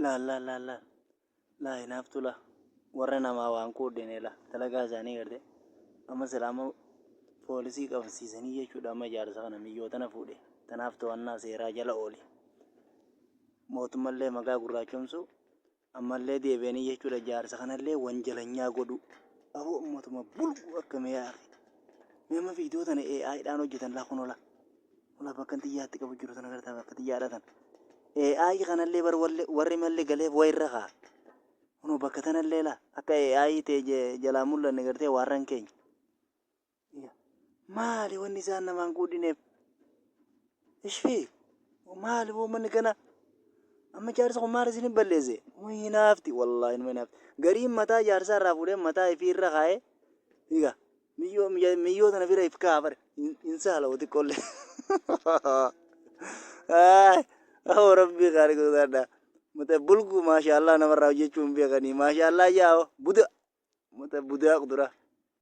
laa hinaaftu laa warra namaa waan qoodine laa dalagaa isaanii garte amma silaama poolisii qabsiisanii jechuudha amma ijaarsa kana miyyoo tana fuudhe tanaaf to'annaa seeraa jala oole mootummallee maqaa gurraachomsu ammallee deebi'anii jechuudha ijaarsa kanallee wanjalanyaa godhu aboo ummatuma bulgu akka mi'aa nama viidiyoo tana AI'dhaan hojjetan laa kun ola bakka xiyyaatti qabu jiru tana gartaa bakka xiyyaadhatan AI kanallee warri mallee galeef wayirra kaa kunoo bakka tanallee laa akka AI ta'e jalaa mul'anne gartee warran keenya maali wanni isaan namaan guudhineef ishfii maali manni kana amma jaarsa kun maal isin balleesse hinaafti wallaahi nama hinaafti gariin mataa jaarsaa irraa fuudhee mataa ifii irra kaa'ee higa miyyoo tana bira if kaafare insaala wati qolle oo rabbii qaari godhadha mata bulgu maashaallah namarraa hojjechuun beekanii maashaallah yaa buda mata budaa qudura